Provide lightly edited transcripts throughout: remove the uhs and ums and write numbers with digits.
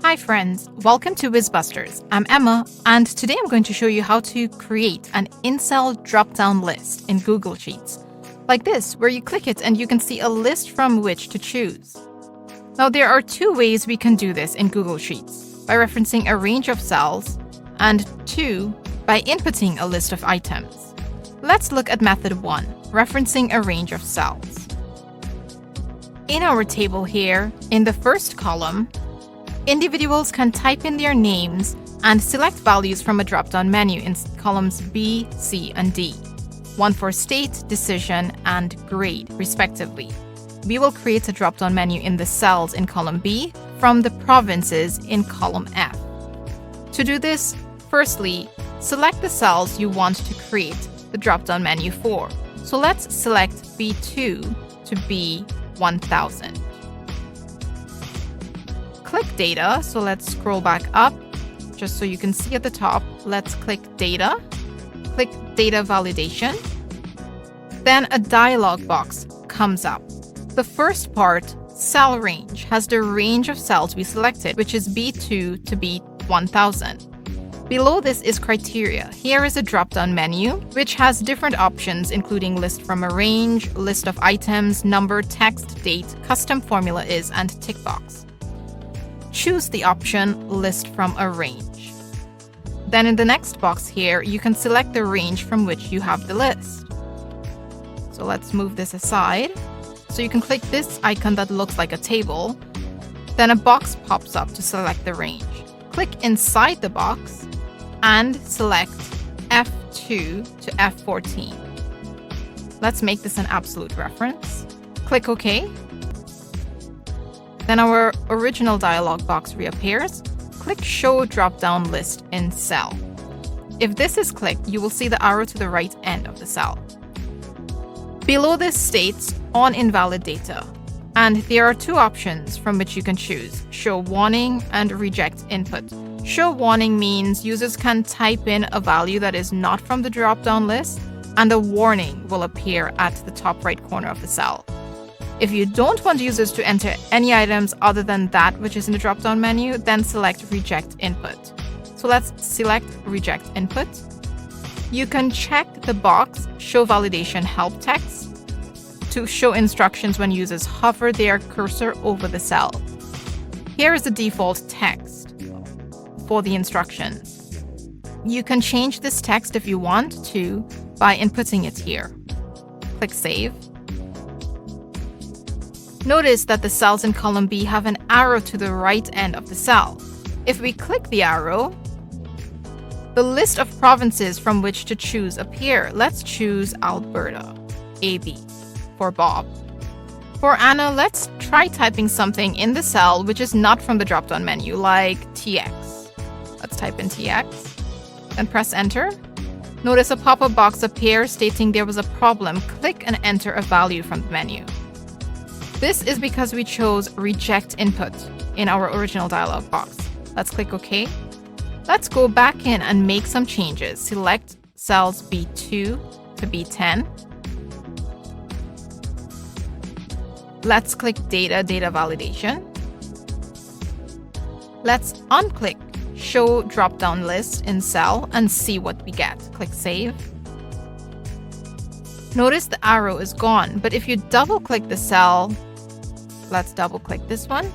Hi friends, welcome to WizBusters. I'm Emma, and today I'm going to show you how to create an in-cell drop-down list in Google Sheets. Like this, where you click it and you can see a list from which to choose. Now there are two ways we can do this in Google Sheets, by referencing a range of cells, and two, by inputting a list of items. Let's look at method 1, referencing a range of cells. In our table here, in the first column, individuals can type in their names and select values from a drop-down menu in columns B, C, and D, one for state, decision, and grade, respectively. We will create a drop-down menu in the cells in column B from the provinces in column F. To do this, firstly, select the cells you want to create the drop-down menu for. So let's select B2 to be 1000. Click data, so let's scroll back up just so you can see at the top. Let's click data, click data validation. Then a dialog box comes up. The first part, cell range, has the range of cells we selected, which is B2 to B1000. Below this is criteria. Here is a drop-down menu, which has different options, including list from a range, list of items, number, text, date, custom formula is, and tick box. Choose the option list from a range. Then in the next box here, you can select the range from which you have the list. So let's move this aside. So you can click this icon that looks like a table. Then a box pops up to select the range. Click inside the box and select F2 to F14. Let's make this an absolute reference. Click OK. Then our original dialog box reappears. Click Show Drop-Down List in Cell. If this is clicked, you will see the arrow to the right end of the cell. Below this states On Invalid Data, and there are two options from which you can choose, Show Warning and Reject Input. Show Warning means users can type in a value that is not from the drop-down list, and a warning will appear at the top right corner of the cell. If you don't want users to enter any items other than that which is in the drop-down menu, then select Reject Input. So let's select Reject Input. You can check the box Show Validation Help Text to show instructions when users hover their cursor over the cell. Here is the default text for the instructions. You can change this text if you want to by inputting it here. Click Save. Notice that the cells in column B have an arrow to the right end of the cell. If we click the arrow, the list of provinces from which to choose appear. Let's choose Alberta, AB, for Bob. For Anna, let's try typing something in the cell which is not from the drop-down menu, like TX. Let's type in TX, then press Enter. Notice a pop-up box appears stating there was a problem. Click and enter a value from the menu. This is because we chose Reject Input in our original dialog box. Let's click OK. Let's go back in and make some changes. Select cells B2 to B10. Let's click Data Validation. Let's unclick Show Drop-Down List in Cell and see what we get. Click Save. Notice the arrow is gone, but if you double-click the cell, let's double-click this one,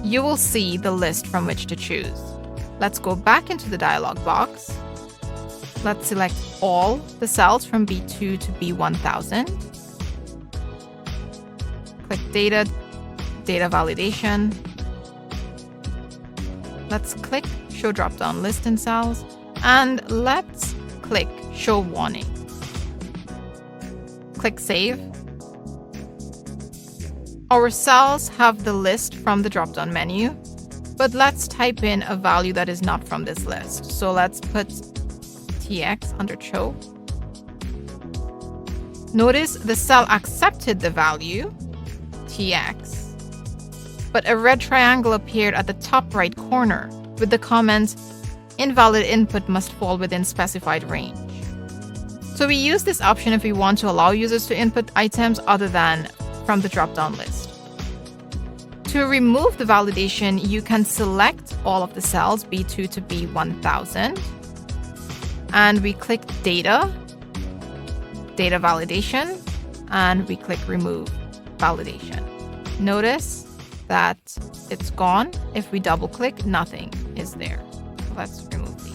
you will see the list from which to choose. Let's go back into the dialog box. Let's select all the cells from B2 to B1000. Click Data Validation. Let's click Show Drop-Down List in Cells, and let's click Show Warning. Click Save. Our cells have the list from the drop-down menu, but let's type in a value that is not from this list. So let's put TX under Show. Notice the cell accepted the value, TX, but a red triangle appeared at the top right corner with the comment, Invalid input must fall within specified range. So we use this option if we want to allow users to input items other than from the drop-down list. To remove the validation, you can select all of the cells B2 to B1000, and we click data validation, and we click remove validation. Notice that it's gone. If we double click, nothing is there. Let's remove these.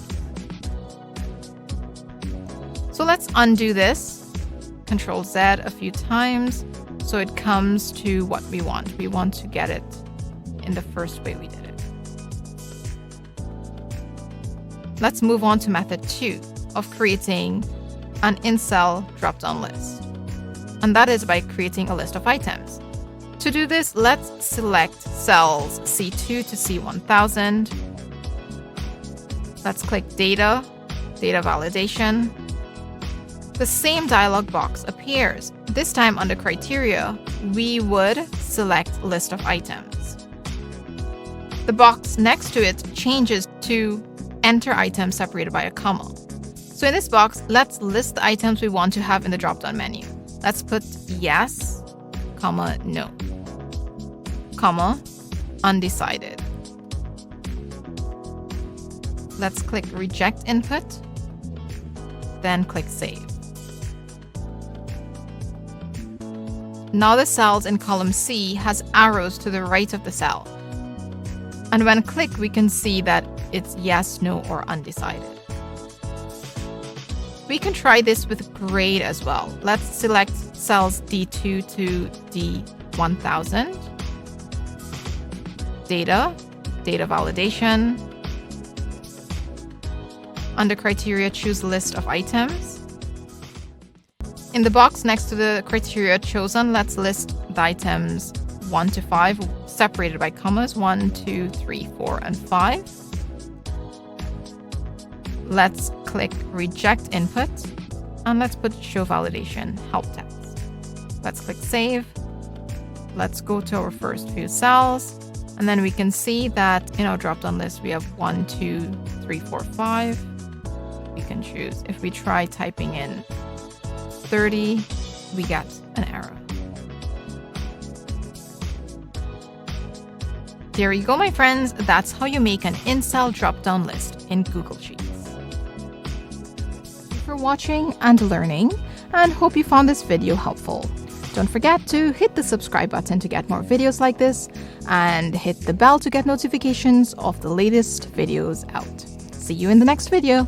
So let's undo this. Control Z a few times so it comes to what we want. We want to get it in the first way we did it. Let's move on to method 2 of creating an in-cell drop-down list. And that is by creating a list of items. To do this, let's select cells C2 to C1000. Let's click data validation. The same dialog box appears. This time under criteria, we would select list of items. The box next to it changes to enter items separated by a comma. So in this box, let's list the items we want to have in the drop-down menu. Let's put yes, comma, no, comma, undecided. Let's click reject input, then click save. Now the cells in column C has arrows to the right of the cell. And when clicked, we can see that it's yes, no, or undecided. We can try this with grade as well. Let's select cells D2 to D1000. Data validation. Under criteria, choose list of items. In the box next to the criteria chosen, let's list the items 1 to 5, separated by commas, 1, 2, 3, 4, and 5. Let's click reject input, and let's put show validation help text. Let's click save. Let's go to our first few cells, and then we can see that in our drop-down list we have 1, 2, 3, 4, 5. We can choose. If we try typing in 30, we get an error. There you go, my friends. That's how you make an in-cell drop-down list in Google Sheets. Thank you for watching and learning, and hope you found this video helpful. Don't forget to hit the subscribe button to get more videos like this, and hit the bell to get notifications of the latest videos out. See you in the next video.